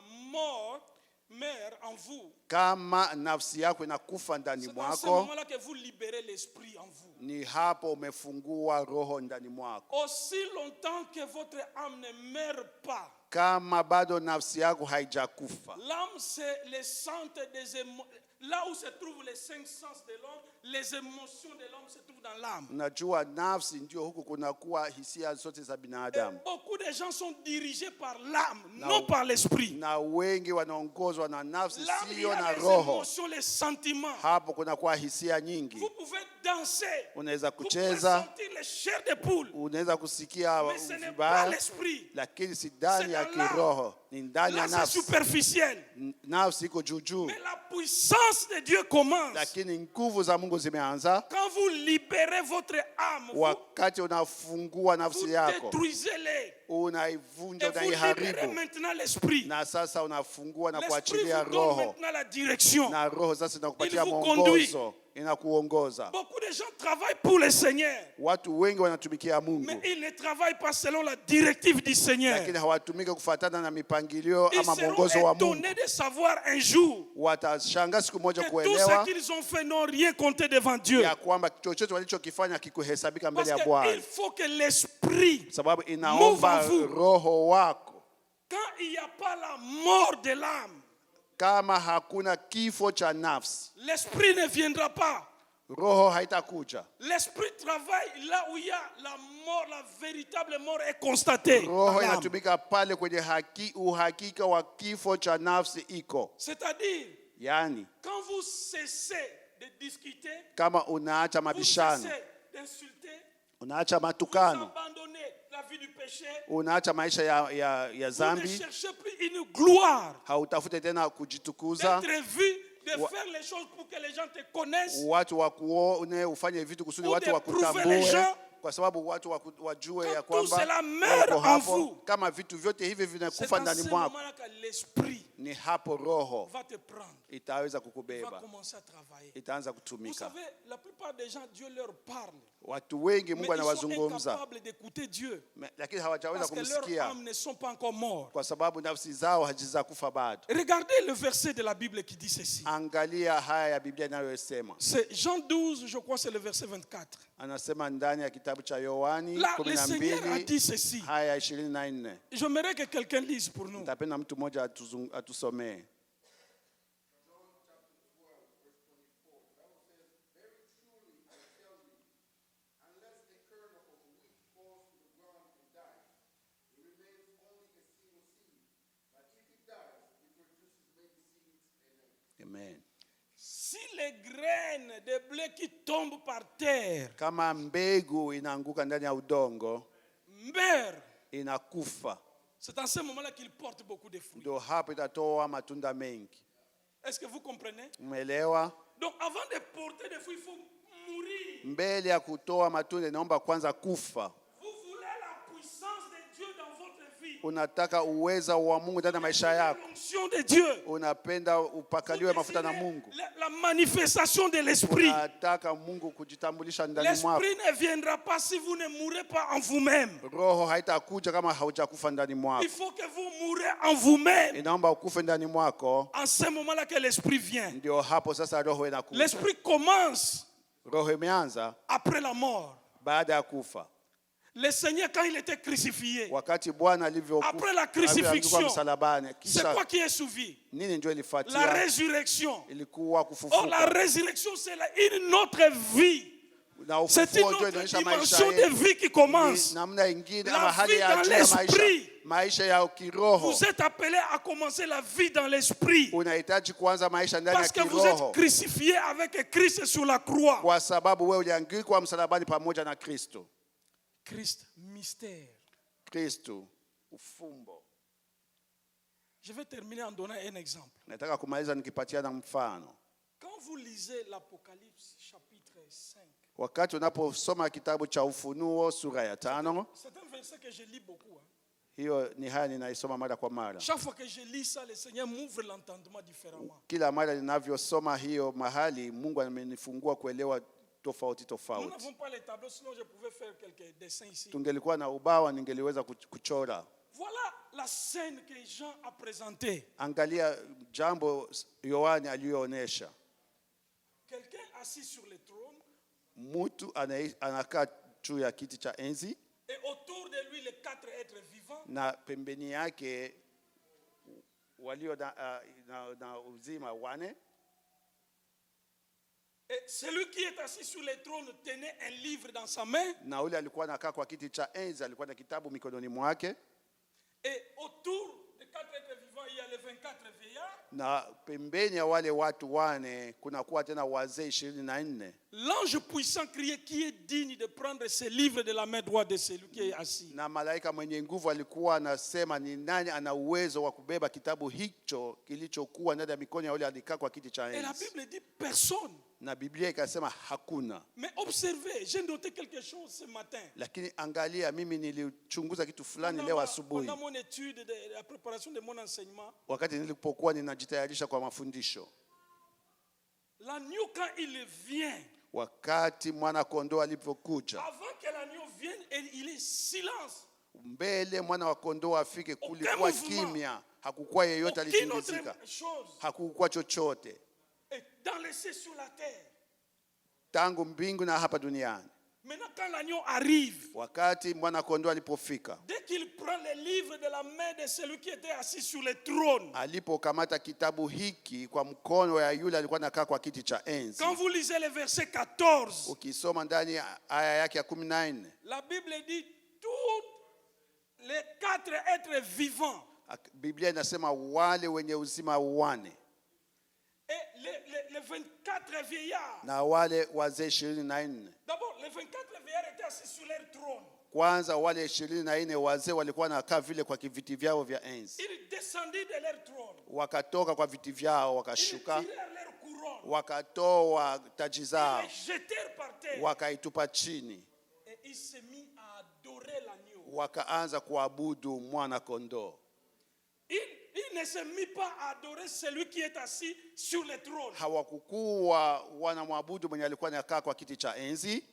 meurt en vous. Kama nafsi yako inakufa ndani mwako. C'est à ce moment-là que vous libérez l'esprit en vous. Ni hapo umefungua roho ndani mwako. Aussi longtemps que votre âme ne meurt pas. Kama bado nafsi yako haijakufa. L'âme c'est le centre des émotions. Là où se trouvent les 5 sens de l'homme, les émotions de l'homme se trouvent dans l'âme. Unajua nafsi ndio huko kunakuwa hisia zote za binadamu. Beaucoup de gens sont dirigés par l'âme, non par l'esprit. Na wengi wanaongozwa na nafsi sio na les roho. Émotions, les sentiments. Hapo kunakuwa hisia nyingi. Vous pouvez danser. Unaweza kucheza. Vous pouvez sentir les chairs de poule. Unaweza kusikia vibaya. Lakini si ndani ya kiroho, ni ndani ya nafsi. C'est superficiel. Nafsi iko juu. Mais la puissance de Dieu commence. Lakini nguvu za Mungu zimeanza. Quand vous libérez votre âme, wakati unafungua nafsi yako, détruisez-les. Unaivunja, unaiharibu. Na sasa unafungua na kuachilia roho. Na roho sasa inakupatia mwongozo, inakuongoza. Beaucoup de gens travaillent pour le Seigneur. Watu wengi wanatumikia Mungu. Mais ils ne travaillent pas selon la directive du Seigneur. Lakini hawatumiki kufuatana na mipangilio ama mwongozo wa Mungu. Ils seront étonnés de savoir un jour. Watashangaa siku moja kuelewa. Tout ce qu'ils ont fait n'ont rien compté devant Dieu. Ya kwamba chochote walichokifanya kikuhesabika mbele ya Bwana. Il faut que l'esprit. Sababu inaomba roho wako. Quand il n'y a pas la mort de l'âme. Kama hakuna kifo cha nafsi, l'esprit ne viendra pas. Roho haitakuja. L'esprit travaille là où il y a la mort, la véritable mort est constatée. Roho inatumika pale kwenye uhakika wa kifo cha nafsi iko. C'est-à-dire, yani, quand vous cessez de discuter, kama unaacha mabishano, unaacha matukano, vous abandonnez la vie du péché, unaacha maisha ya zambi, vous ne cherchez plus une gloire, hautafute tena kujitukuza, d'être vu, de faire les choses pour que les gens te connaissent, watu wakuone ufanye vitu kusudi watu wakutambue, kwa sababu watu wajue ya Quand tout kwamba cela meurt uko en hapo. vous, Kama vitu vyote hivi c'est vinakufa dans ndani ce mwako, moment-là que l'esprit ni hapo roho va te prendre, itaweza va kukubeba, commencer à travailler. itaanza Vous kutumika. savez, la plupart des gens, Dieu leur parle, Watu wengi mais Mungu ils sont anawazungumza, incapables d'écouter Dieu lakini hawajaweza parce que leurs kumsikia âmes ne sont pas encore mortes. kwa sababu nafsi zao hazijakufa bado. Regardez le verset de la Bible qui dit ceci. Angalia haya ya Biblia inayosema, C'est Jean 12, je crois, c'est le verset 24. anasema ndani ya kitabu cha Yohani Là, le Seigneur a 12 dit ceci. haya ya 24. J'aimerais que quelqu'un lise pour nous. Nitapenda mtu mmoja atusomee. Amen. Si les graines de blé qui tombent par terre Kama mbegu inaanguka ndani ya udongo meurent, inakufa, c'est en ce moment-là qu'il porte beaucoup de fruits. ndio hapo itatoa matunda mengi. Est-ce que vous comprenez? Umeelewa? Donc avant de porter des fruits, il faut mourir. Mbele ya kutoa matunda inaomba kwanza kufa. Vous voulez la puissance de Dieu dans votre vie. Unataka uweza wa Mungu ndani ya maisha yako, L'onction de Dieu. unapenda upakaliwe mafuta na Mungu, La manifestation de l'esprit. unataka Mungu kujitambulisha ndani mwako. L'esprit ne viendra pas si vous ne mourrez pas en vous-même. Roho haitakuja kama haujakufa ndani mwako. Il faut que vous mourrez en vous-même. Inaomba ukufe ndani mwako, En ce moment-là que l'esprit vient. ndio hapo sasa roho inakuja. L'esprit commence Roho imeanza après la mort. baada ya kufa. Le Seigneur, quand il était crucifié, Wakati Bwana alivyokufa après la crucifixion, msalabani, c'est kisha quoi qui est suivi? nini ndio La ilifuatia? résurrection. Ilikuwa Or, la kufufuka, résurrection, c'est une autre vie. na C'est une ufufuo ndio autre inaonyesha maisha dimension de yetu. vie qui commence. Ni namna ingine La ama hali vie ya dans juu ya maisha, l'esprit. maisha ya kiroho. Vous êtes appelés à commencer la vie dans l'esprit. Unahitaji kuanza maisha ndani ya Parce que vous êtes kiroho, crucifiés avec Christ sur la croix. kwa sababu wewe uliangikwa msalabani pamoja na Kristo. Christ, mystère. Kristo, ufumbo. Je vais terminer en donnant un exemple. Nataka kumaliza nikipatia na mfano. Quand vous lisez l'Apocalypse chapitre 5, Wakati unaposoma kitabu cha Ufunuo sura ya 5, c'est un verset que je lis beaucoup. hiyo ni haya ninaisoma mara kwa mara. Chaque fois que je lis ça, le Seigneur m'ouvre l'entendement différemment. Kila mara ninavyosoma hiyo mahali, Mungu amenifungua kuelewa tofauti Nous tofauti. n'avons pas les tableaux, sinon je pouvais faire quelques dessins ici. Tungelikuwa na ubawa ningeliweza kuchora. Voilà la scène que Jean a présentée. Angalia jambo Yohani aliyoonyesha. Quelqu'un assis sur le trône Mtu anakaa juu ya kiti cha enzi et autour de lui les quatre êtres vivants. na pembeni yake walio na uzima wane, Et celui qui est assis sur le trône tenait un livre dans sa main. na ule alikuwa anakaa kwa kiti cha enzi alikuwa na kitabu mikononi mwake, Et autour des quatre êtres vivants, il y a les 24 vieillards. na pembeni ya wale watu wane kunakuwa tena wazee 24. L'ange puissant criait, qui est digne de prendre ce livre de la main droite de celui qui est assis. Na malaika mwenye nguvu alikuwa anasema ni nani ana uwezo wa kubeba kitabu hicho kilichokuwa ndani ya mikono ya yule alikaa kwa kiti cha Et la enzi. Bible dit personne. Na Biblia ikasema hakuna. Mais observez, j'ai noté quelque chose ce matin. Lakini angalia, mimi nilichunguza kitu fulani leo asubuhi Pendant mon étude de la préparation de mon enseignement, wakati nilipokuwa ninajitayarisha kwa mafundisho. l'agneau quand il vient, Wakati mwana kondoo alipokuja, avant que l'agneau vienne, il est silence. mbele mwana wa kondoo afike, kulikuwa mouvement. kimya, hakukuwa yeyote Aucune alitingizika, autre chose. hakukuwa chochote Et dans les cieux sur la terre. tangu mbingu na hapa duniani. Maintenant, quand l'agneau arrive, Wakati mwana kondoo alipofika, dès qu'il prend le livre de la main de celui qui était assis sur le trône, alipokamata kitabu hiki kwa mkono ya yule alikuwa anakaa kwa kiti cha enzi, quand vous lisez le verset 14, ukisoma ndani ya aya yake ya 14, la Bible dit tous les quatre êtres vivants Biblia inasema wale wenye uzima wane et les 24 vieillards. na wale wazee 24. D'abord, les 24 vieillards étaient assis sur leur trône. Kwanza wale 24 wazee walikuwa wanakaa vile kwa viti vyao vya enzi, Ils descendaient de leur trône. wakatoka kwa viti vyao, Ils wakashuka, tirèrent leur couronne. wakatoa taji Ils zao, les jetèrent par terre. wakaitupa chini, Et il s'est mis à adorer l'agneau. wakaanza kuabudu mwana kondoo. Il ne s'est mis pas à adorer celui qui est assis sur le trône. Hawakukuwa wanamwabudu mwenye alikuwa anakaa kwa kiti cha enzi,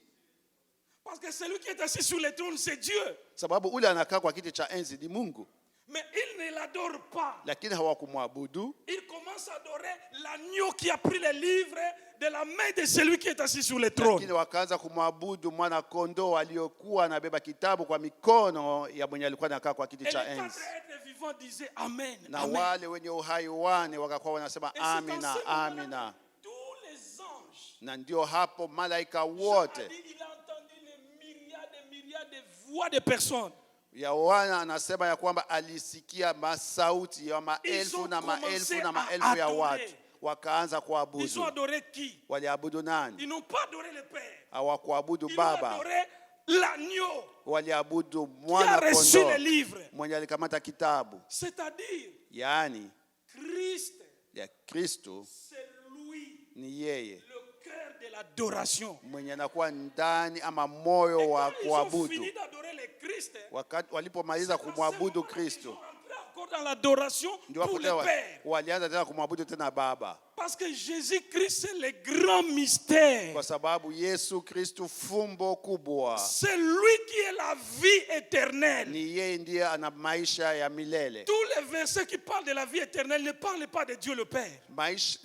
Parce que celui qui est assis sur le trône, c'est Dieu. sababu ule anakaa kwa kiti cha enzi ni Mungu. Mais il ne l'adore pas. Lakini hawakumwabudu, Il commence à adorer l'agneau qui a pris les livres de la main de celui qui est assis sur le trône. lakini wakaanza kumwabudu mwana kondoo aliyokuwa anabeba kitabu kwa mikono ya mwenye alikuwa anakaa kwa kiti Et les cha quatre enzi. êtres vivants disaient Amen. Na Amen. wale wenye uhai wane wakakuwa wanasema Et c'est dans amina, ce moment-là amina. que tous les anges, Na ndio hapo malaika Jean a wote, dit, il a entendu les myriades de voix de personnes. Yohana anasema ya kwamba alisikia masauti ya Ils maelfu ont na maelfu commencé na à maelfu ya adorer. watu, wakaanza Ils ont kuabudu. adoré qui? Waliabudu nani? Ils n'ont pas adoré le Père. Hawakuabudu Ils ont Baba, adoré l'agneau waliabudu qui a mwana reçu kondoo les livres. mwenye alikamata kitabu. C'est-à-dire, Yaani Christ, ya Kristo c'est lui, ni yeye le cœur de l'adoration. mwenye anakuwa ndani ama moyo Et wa quand ils ont kuabudu. fini d'adorer le Christ, Wakati walipomaliza kumwabudu Kristo, ils sont entrés encore dans l'adoration ndio pour hapo le tena Père. walianza tena kumwabudu tena Baba, Parce que Jésus-Christ, c'est le grand mystère. kwa sababu Yesu Kristo fumbo kubwa. C'est lui qui est la vie éternelle. Ni yeye ndiye ana maisha ya milele. Tous les versets qui parlent de la vie éternelle ne parlent pas de Dieu le Père. Maisha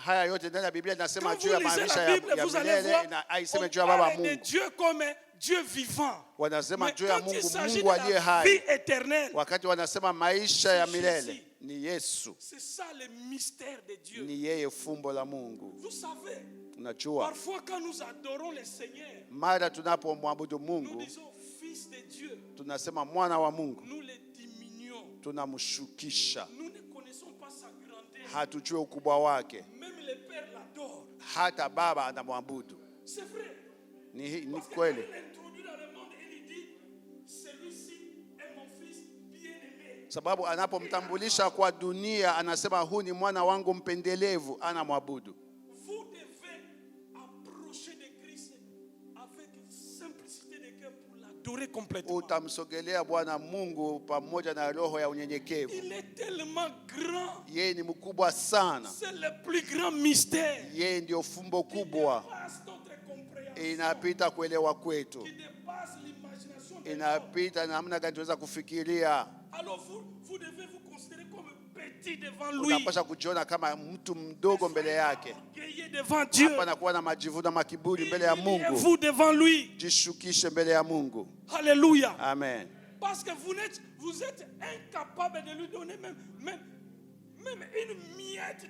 haya yote ndani ya Biblia inasema Quand juu vous ya lisez maisha la Bible, ya vous allez milele voir, na on aiseme juu ya Baba parle de Mungu. Dieu comme Dieu vivant. Wanasema Mais juu ya quand il Mungu, s'agit de Mungu aliye la hai. vie éternelle, Wakati wanasema maisha ya C'est milele Jésus. ni Yesu, c'est ça le mystère de Dieu. ni yeye fumbo la Mungu. Vous savez, Unajua, parfois quand nous adorons le Seigneur, mara tunapomwabudu nous Mungu disons Fils de Dieu, tunasema mwana wa Mungu, nous le diminuons. tunamshukisha, Nous ne connaissons pas sa grandeur. hatujue ukubwa wake. Même le Père l'adore. Hata Baba anamwabudu. C'est vrai. Ni Parce que kweli, quand il l'introduit dans le monde, il dit, celui-ci est mon fils bien-aimé. sababu anapomtambulisha kwa dunia anasema huu ni mwana wangu mpendelevu, anamwabudu. Vous devez approcher de Christ avec simplicité de cœur pour l'adorer complètement. Utamsogelea Bwana Mungu pamoja na roho ya unyenyekevu. Il est tellement grand. Yeye ni mkubwa sana, C'est le plus grand mystère. yeye ndio fumbo Qui kubwa, dépasse notre compréhension. inapita kuelewa kwetu, Qui dépasse l'imagination de l'homme. inapita namna gani tunaweza kufikiria. Alors vous devez vous considérer comme petit devant lui. Unapaswa kujiona kama mtu mdogo mbele yake, Orgueilleux devant Dieu. hapana kuwa na majivuno na makiburi mbele ya Mungu. Vous devant lui. Jishukishe mbele ya Mungu. Alléluia. Amen. Parce que vous êtes incapable de lui donner même une miette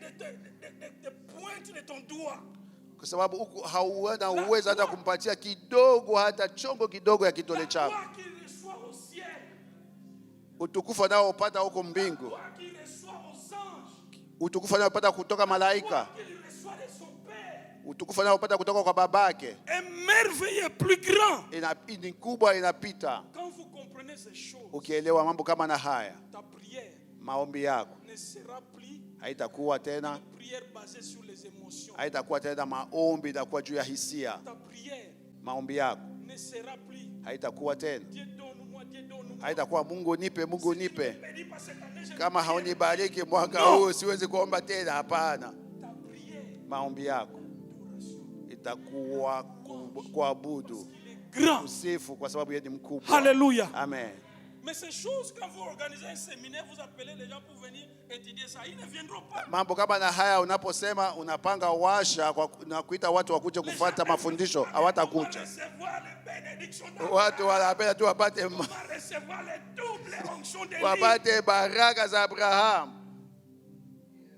de pointe de ton doigt. Kwa sababu huku hauenda uwezo hata kumpatia kidogo, hata chongo kidogo ya La kitole chako. gloire qu'il reçoit au ciel, Utukufu anaopata huko mbingu, la gloire qu'il reçoit aux anges, utukufu anaopata kutoka la malaika, gloire qu'il reçoit de son Père, utukufu anaopata kutoka kwa babake, est merveilleux, plus grand. ni kubwa, inapita. Quand vous comprenez ces choses, Ukielewa mambo kama na haya, ta prière maombi yako ne sera plus haitakuwa tena, une prière basée sur les émotions. haitakuwa tena maombi, itakuwa juu ya hisia. Ta prière Maombi yako ne sera plus haitakuwa tena, Dieu donne-moi, Dieu donne-moi. haitakuwa Mungu nipe, Mungu nipe. Bénis pas cette année, je Kama ne prie haunibariki mwaka No. huu siwezi kuomba tena. Hapana, ta prière maombi yako itakuwa kuabudu, il est grand. kusifu, kwa sababu yeye ni mkubwa. Alléluia. Amen. Mais ces choses, quand vous organisez un séminaire, vous appelez les gens pour venir étudier ça, ils ne viendront pas. Mambo kama na haya unaposema unapanga washa na kuita watu wakuje kufuata mafundisho, On va hawatakuja. recevoir les bénédictions Watu wanapenda tu wapate on va recevoir les doubles onctions d'Élie. wapate baraka za Abrahamu.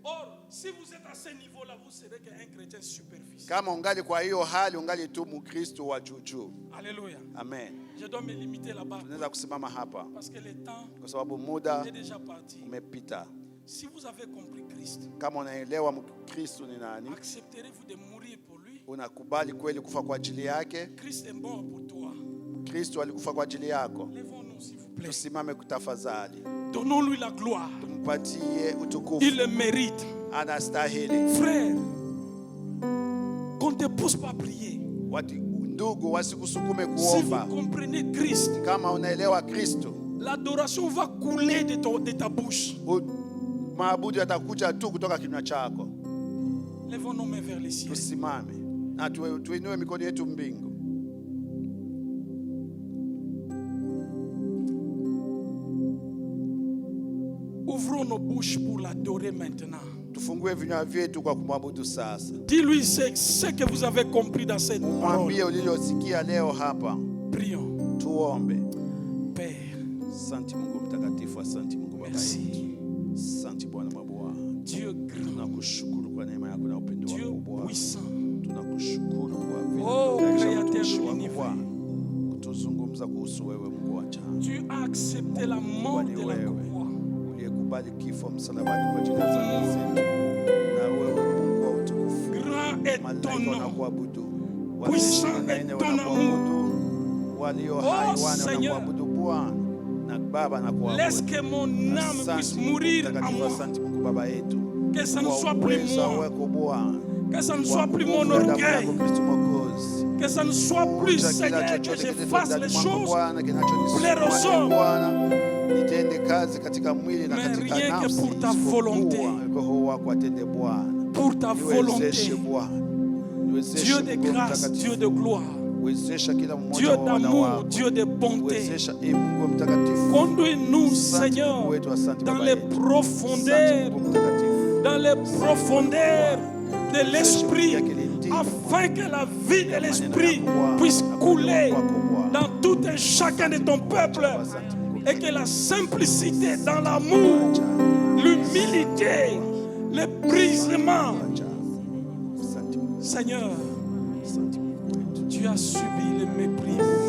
Or, si vous êtes à ce niveau-là, vous serez qu'un chrétien superficiel. Kama ungali kwa hiyo hali, ungali tu Mkristo wa juujuu. Alléluia. Amen. Je dois me limiter là-bas Tunaweza kusimama hapa parce que le temps kwa sababu muda est déjà parti. umepita. Si vous avez compris Christ, Kama unaelewa Mkristo ni nani, accepterez-vous de mourir pour lui? unakubali kweli kufa kwa ajili yake. Christ est mort pour toi. Kristo alikufa kwa ajili yako. Lèvons-nous, s'il vous plaît. Tusimame kutafadhali, Donnons-lui la gloire. tumpatie utukufu, Il le mérite. anastahili. Frère, qu'on ne te pousse pas à prier. Watu ndugu wasikusukume Si vous kuomba. comprenez Christ, Kama unaelewa Kristo, l'adoration va couler de ta bouche. maabudu yatakuja tu kutoka kinywa chako. Lèvons nos mains vers les cieux. Tusimame na tuinue mikono yetu mbingu. Ouvrons nos bouches pour l'adorer maintenant. Tufungue vinywa vyetu kwa kumwabudu sasa. Dis-lui ce que vous avez compris dans cette parole. Mwambie ulilosikia leo hapa. Prions. Tuombe. Père, Asante Mungu mtakatifu, asante Mungu Baba merci. yetu. Asante Bwana Baba. Dieu grand, Tunakushukuru kwa neema yako na upendo wako Dieu Bwana. puissant. Tunakushukuru kwa vile Oh, unaendelea Créateur utumishi de wako l'univers. Bwana, kutuzungumza kuhusu wewe Mungu wa ajabu. Tu as accepté la mort de la croix. Uliyekubali kifo msalabani kwa ajili ya dhambi zetu. Na wewe Mungu wa utukufu, Grand est ton malaika nom. wanakuabudu, Puissant wanaoishi est na ton wanakuabudu, walio hai Oh, wana Seigneur. wanakuabudu Bwana, na Baba Laisse nakuabudu. que mon âme puisse Asante Mungu mourir en mtakatifu, moi. asante Mungu Baba yetu. Que ça ne Kwa soit plus uweza moi. wako Bwana, Que ça ne kwa soit plus mon nguvu ya damu orgueil. yako Kristo Mwokozi. Que ça ne soit plus, Kuja kila Seigneur, que chochote je kile fasse ndani les mwangu choses Bwana, plaire aux kinachonisukuma hommes. Bwana, nitende kazi katika mwili na Mais katika rien que nafsi, pour ta isipokuwa volonté. Roho wako atende Bwana. pour ta Niwezeshe volonté. Bwana, niwezeshe Dieu de Mungu grâce, mtakatifu. Dieu de gloire, Wezesha kila mmoja Dieu wa wana d'amour, wako. Dieu de bonté. Wezesha Mungu mtakatifu. Conduis-nous, Asante Seigneur, Mungu wetu, asante dans Baba les yetu. Asante profondeurs, Mungu mtakatifu. dans les profondeurs de l'esprit, Wezesha kilindini afin que la vie de l'esprit puisse couler dans tout et chacun de ton peuple, et que la simplicité dans l'amour, l'humilité, le brisement, Asante Mungu, Seigneur, asante Mungu wetu. tu as subi le mépris pour